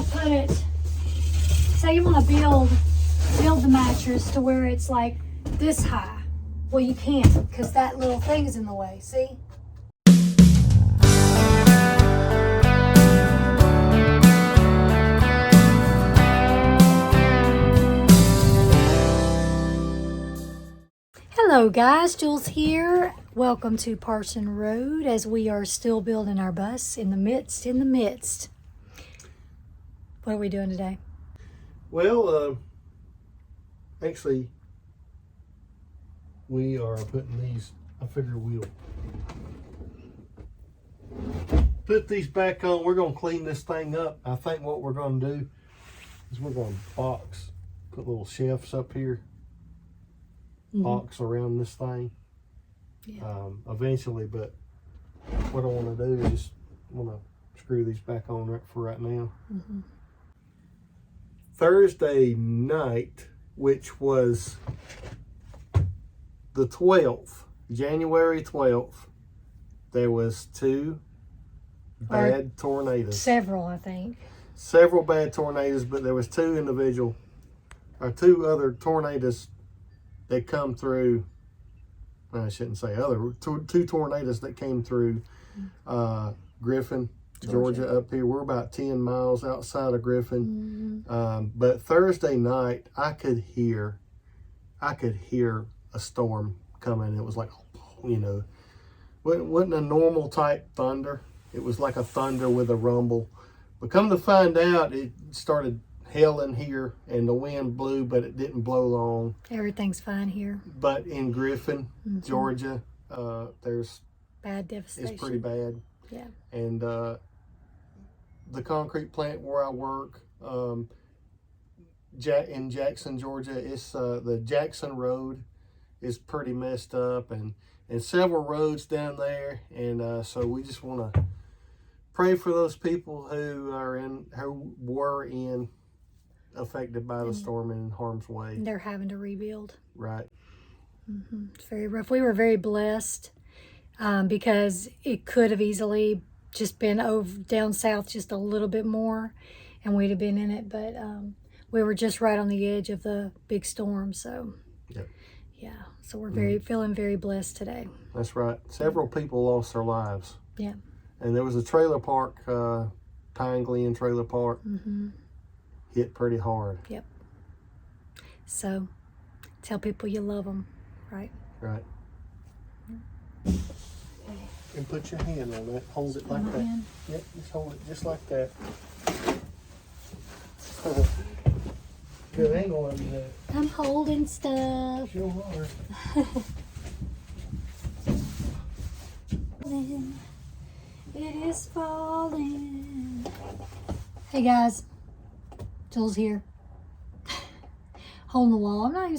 want to put it, say you want to build the mattress to where it's like this high. Well, you can't because that little thing is in the way, see? Hello guys, Jules here. Welcome to Parson Road as we are still building our bus in the midst. What are we doing today? Well, actually, we are putting these, I figure we'll put these back on. We're going to clean this thing up. I think what we're going to do is we're going to put little shelves up here. Box around this thing eventually, but what I want to do is just want to screw these back on for right now. Thursday night, which was the 12th, January 12th, there was two bad tornadoes. Several, I think. Several bad tornadoes, but there was two other tornadoes that come through. I shouldn't say other. Two tornadoes that came through Griffin, Georgia, up here. We're about 10 miles outside of Griffin. But Thursday night, I could hear a storm coming. It was like, wasn't a normal type thunder. It was like a thunder with a rumble. But come to find out, it started hailing here and the wind blew, but it didn't blow long. Everything's fine here. But in Griffin, Georgia, there's bad devastation. It's pretty bad. Yeah. And the concrete plant where I work, in Jackson, Georgia, it's the Jackson Road is pretty messed up, and several roads down there, and so we just want to pray for those people who were affected by the storm and in harm's way. They're having to rebuild. Right. It's very rough. We were very blessed because it could have easily just been down south just a little bit more and we'd have been in it, but we were just right on the edge of the big storm, so yeah, so we're feeling very blessed today. That's right. Several people lost their lives. Yeah. And there was a trailer park, Pine Glen Trailer Park, hit pretty hard. Yep. So tell people you love them, right? Right. And put your hand on that. Hold it like that. Hand? Yep, just hold it just like that. Good angle on you there. I'm holding stuff. Sure are. It is falling. Hey guys, Jules here. Holding the wall. I'm not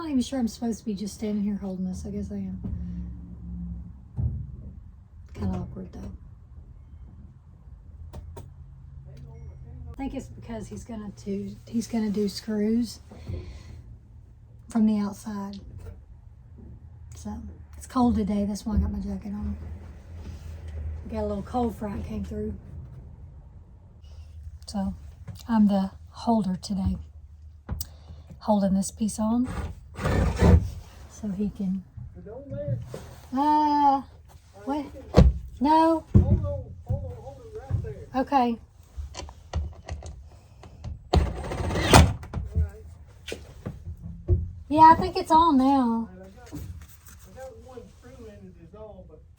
even sure I'm supposed to be just standing here holding this. I guess I am. Kind of awkward though. I think it's because he's gonna do screws from the outside. So it's cold today. That's why I got my jacket on. Got a little cold front came through. So I'm the holder today. Holding this piece on so he can. What? No. Hold it right there. Okay. Yeah, I think it's on now.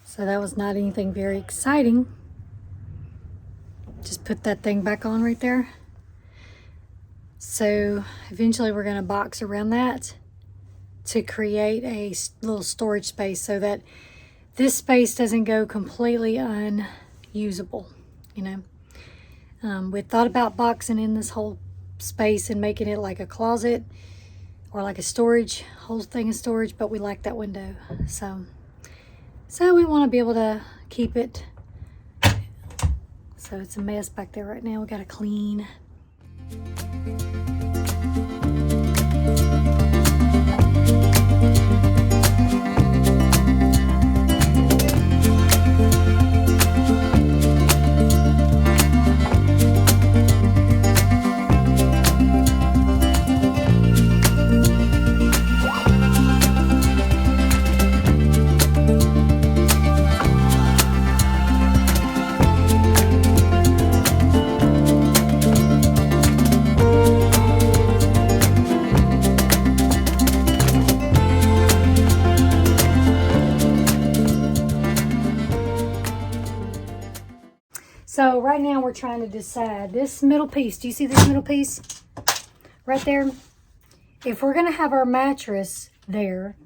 So that was not anything very exciting. Just put that thing back on right there. So eventually we're going to box around that to create a little storage space so that this space doesn't go completely unusable, We thought about boxing in this whole space and making it like a closet or like a storage, whole thing of storage, but we like that window. So we want to be able to keep it. So it's a mess back there right now. We got to clean. now we're trying to decide. This middle piece, do you see this middle piece? Right there? If we're going to have our mattress there,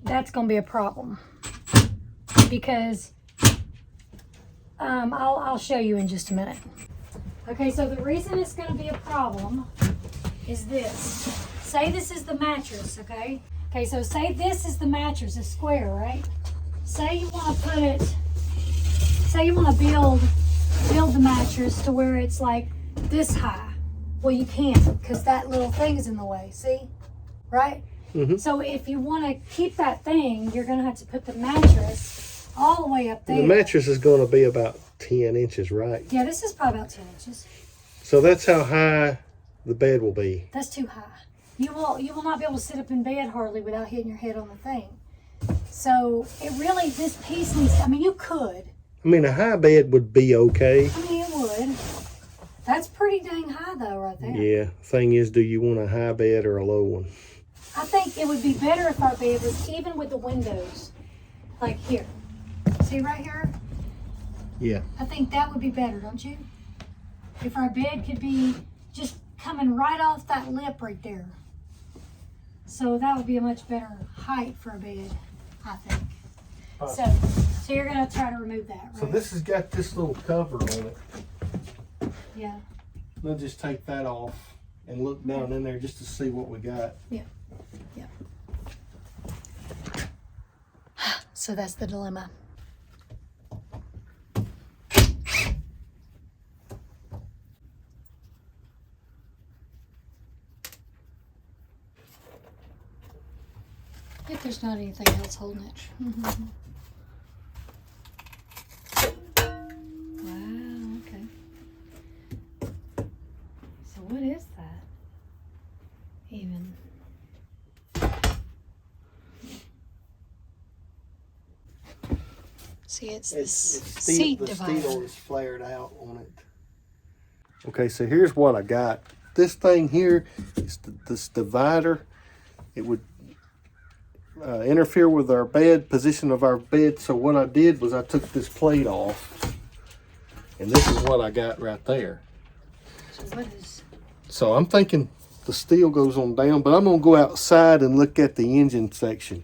that's going to be a problem. Because, I'll show you in just a minute. Okay, so the reason it's going to be a problem is this. Say this is the mattress, okay? Okay, so say this is the mattress, it's square, right? Say you want to put it, say you want to build the mattress to where it's like this high. Well, you can't because that little thing is in the way, see? Right? Mm-hmm. So if you want to keep that thing, you're going to have to put the mattress all the way up there. The mattress is going to be about 10 inches, right? Yeah, this is probably about 10 inches. So that's how high the bed will be. That's too high. You will not be able to sit up in bed hardly without hitting your head on the thing. So it really, this piece needs, I mean, you could. I mean, a high bed would be okay. I mean, it would. That's pretty dang high though, right there. Yeah. Thing is, do you want a high bed or a low one? I think it would be better if our bed was even with the windows. Like here. See right here? Yeah. I think that would be better, don't you? If our bed could be just coming right off that lip right there. So that would be a much better height for a bed, I think. So you're going to try to remove that, right? So this has got this little cover on it. Yeah. We'll just take that off and look down in there just to see what we got. Yeah. Yeah. So that's the dilemma. If there's not anything else holding it. Mm-hmm. Wow, okay. So what is that? Even. See, it's the seat divider. The steel is flared out on it. Okay, so here's what I got. This thing here is this divider. It would interfere with our bed, position of our bed. So what I did was I took this plate off, and this is what I got right there. So I'm thinking the steel goes on down, but I'm gonna go outside and look at the engine section.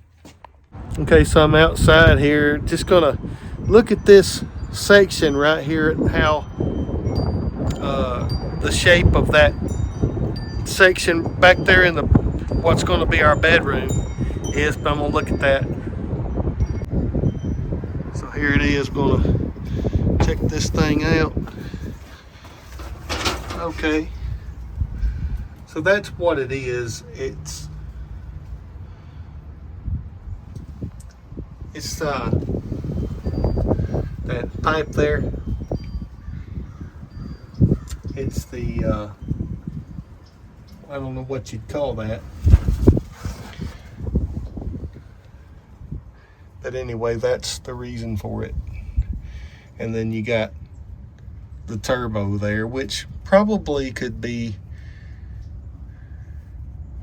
Okay, so I'm outside here, just gonna look at this section right here, how the shape of that section back there in the what's going to be our bedroom is, but I'm gonna look at that. So here it is, gonna check this thing out. Okay, so that's what it is. It's that pipe there. It's the I don't know what you'd call that. But anyway, that's the reason for it. And then you got the turbo there, which probably could be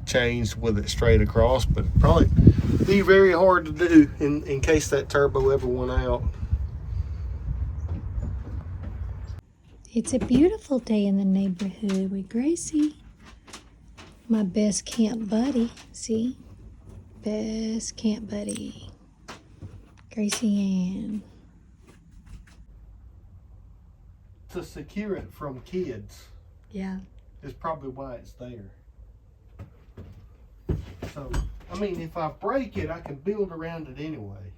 changed with it straight across, but it'd probably be very hard to do in case that turbo ever went out. It's a beautiful day in the neighborhood with Gracie, my best camp buddy. See? Best camp buddy. Gracie Ann. To secure it from kids. Yeah. Is probably why it's there. So, I mean, if I break it, I can build around it anyway.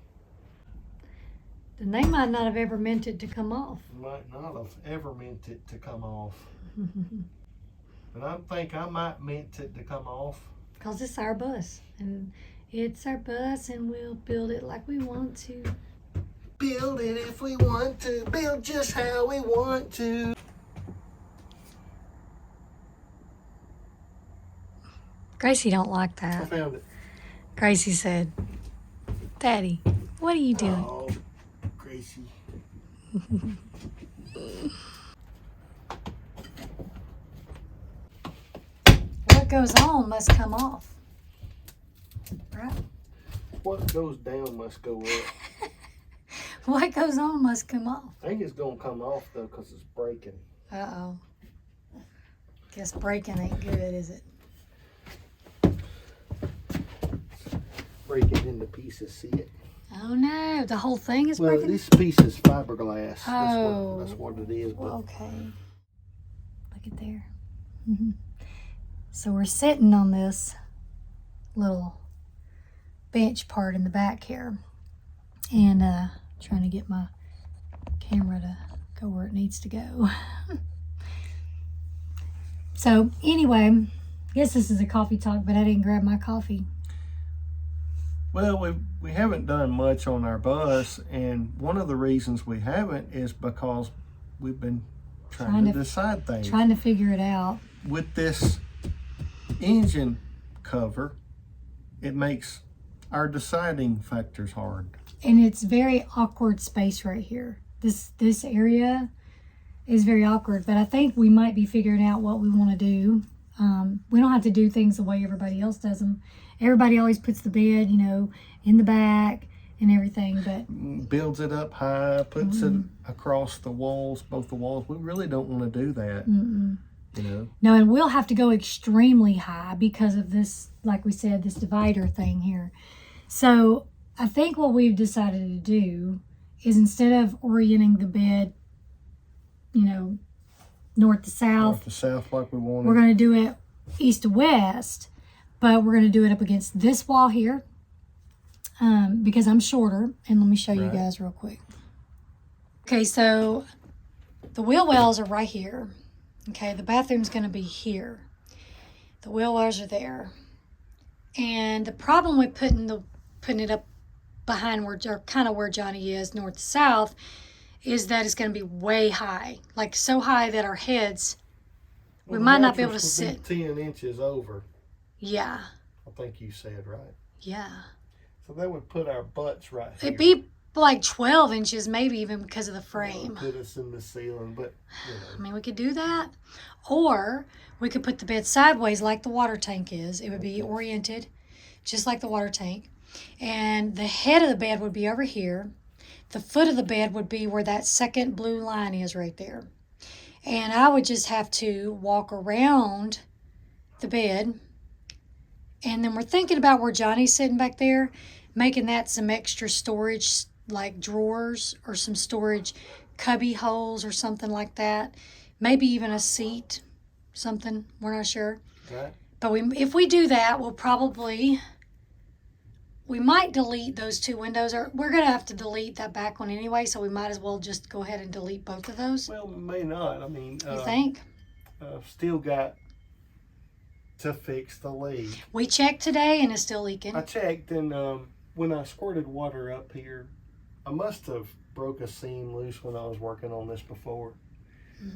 Then they might not have ever meant it to come off. Might not have ever meant it to come off. But I think I might meant it to come off. Because it's our bus. And it's our bus and we'll build it like we want to. Build it if we want to. Build just how we want to. Gracie don't like that. I found it. Gracie said, Daddy, what are you doing? Oh, Gracie. What goes on must come off. Right? What goes down must go up. What goes on must come off. I think it's going to come off, though, because it's breaking. Uh-oh. Guess breaking ain't good, is it? Breaking into pieces, see it? Oh, no. The whole thing is Well, breaking? this piece is fiberglass. Oh. That's what it is. But Okay. Look at there. So we're sitting on this little bench part in the back here. And trying to get my camera to go where it needs to go. So anyway, I guess this is a coffee talk, but I didn't grab my coffee. Well, we haven't done much on our bus, and one of the reasons we haven't is because we've been trying to decide things. Trying to figure it out. With this engine cover, it makes our deciding factors hard. And it's very awkward space right here. This area is very awkward, but I think we might be figuring out what we want to do. We don't have to do things the way everybody else does them. Everybody always puts the bed, in the back and everything, but builds it up high, puts it across the walls, both the walls. We really don't want to do that. No, and we'll have to go extremely high because of this, like we said, this divider thing here. So I think what we've decided to do is, instead of orienting the bed, north to south, like we wanted, we're going to do it east to west, but we're going to do it up against this wall here, because I'm shorter. And let me show you guys real quick. Okay, so the wheel wells are right here. Okay, the bathroom's going to be here. The wheel wells are there. And the problem with putting it up behind where Johnny is, north to south, is that it's going to be way high, like so high that our heads, we might not be able to sit. 10 inches over. Yeah. I think you said right. Yeah. So that would put our butts right here. It'd be like 12 inches, maybe even because of the frame. Put us in the ceiling, but I mean, we could do that, or we could put the bed sideways like the water tank is. It would be oriented just like the water tank, and the head of the bed would be over here. The foot of the bed would be where that second blue line is right there. And I would just have to walk around the bed. And then we're thinking about where Johnny's sitting back there, making that some extra storage, like drawers or some storage cubby holes or something like that. Maybe even a seat, something. We're not sure. Right. But if we do that, we might delete those two windows, or we're going to have to delete that back one anyway, so we might as well just go ahead and delete both of those. Well, we may not. I mean, you think? Still got to fix the leak. We checked today and it's still leaking. I checked, and when I squirted water up here, I must have broke a seam loose when I was working on this before.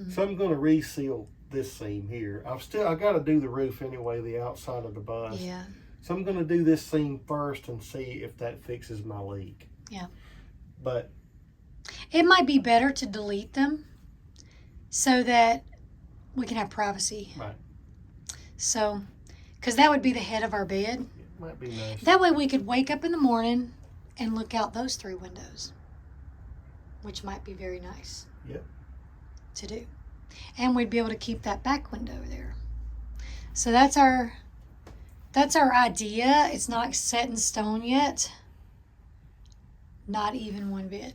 So I'm going to reseal this seam here. I got to do the roof anyway, the outside of the bus. Yeah. So I'm going to do this seam first and see if that fixes my leak. Yeah. But it might be better to delete them so that we can have privacy. Right. So, because that would be the head of our bed. It might be nice. That way we could wake up in the morning and look out those three windows, which might be very nice. Yep. To do. And we'd be able to keep that back window there. So that's our idea. It's not set in stone yet. Not even one bit.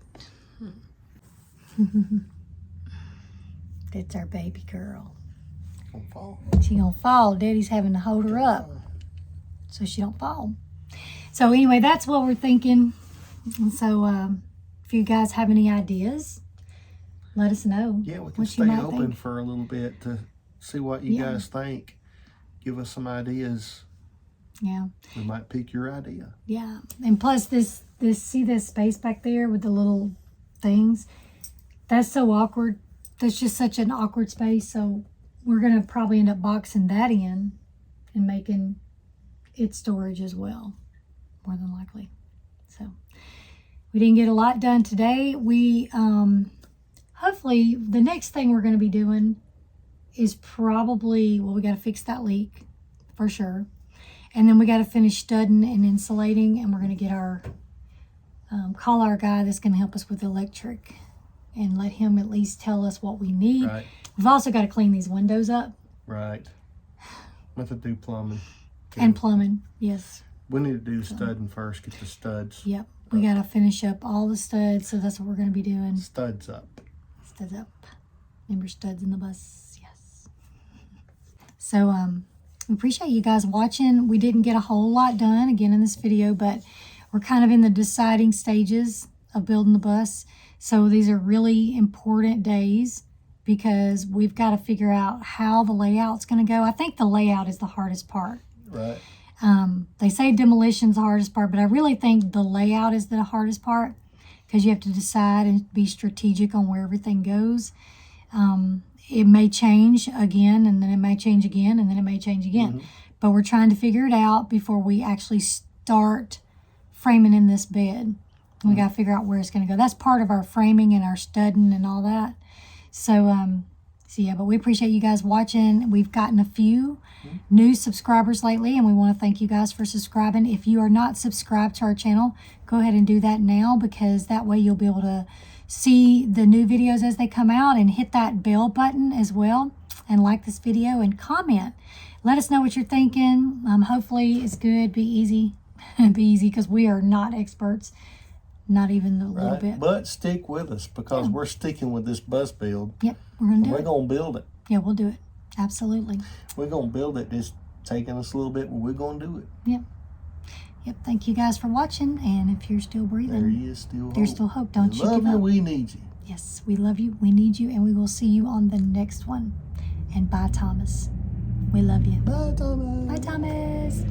That's our baby girl. Gonna fall. She gonna fall. Daddy's having to hold her up so she don't fall. So anyway, that's what we're thinking. And so if you guys have any ideas, let us know. Yeah, we can stay open for a little bit to see what you guys think. Give us some ideas. Yeah. We might pick your idea. Yeah. And plus see this space back there with the little things? That's so awkward. That's just such an awkward space. So we're going to probably end up boxing that in and making it storage as well, more than likely. So we didn't get a lot done today. We, hopefully the next thing we're going to be doing is probably, we got to fix that leak for sure. And then we got to finish studding and insulating, and we're going to get our call our guy that's going to help us with electric and let him at least tell us what we need. Right. We've also got to clean these windows up. Right. We have to do plumbing. Too. And plumbing, yes. We need to do studding first, get the studs. Yep. We got to finish up all the studs, so that's what we're going to be doing. Studs up. Studs up. Remember studs in the bus? Yes. So, we appreciate you guys watching. We didn't get a whole lot done, again, in this video, but we're kind of in the deciding stages of building the bus. So these are really important days because we've got to figure out how the layout's going to go. I think the layout is the hardest part. Right. They say demolition's the hardest part, but I really think the layout is the hardest part because you have to decide and be strategic on where everything goes. It may change again, and then it may change again, and then it may change again. Mm-hmm. But we're trying to figure it out before we actually start framing in this bed. We got to figure out where it's going to go. That's part of our framing and our studding and all that. So yeah, but we appreciate you guys watching. We've gotten a few new subscribers lately, and we want to thank you guys for subscribing. If you are not subscribed to our channel, go ahead and do that now, because that way you'll be able to see the new videos as they come out, and hit that bell button as well, and like this video and comment. Let us know what you're thinking. Hopefully it's good, be easy, because we are not experts. Not even a little bit. But stick with us, because we're sticking with this bus build. Yep, we're going to do it. We're going to build it. Yeah, we'll do it. Absolutely. We're going to build it. It's taking us a little bit, but we're going to do it. Yep. Yep, thank you guys for watching. And if you're still breathing, there is still hope. There's still hope. Don't you give up. We love you. We need you. Yes, we love you. We need you. And we will see you on the next one. And bye, Thomas. We love you. Bye, Thomas. Bye, Thomas.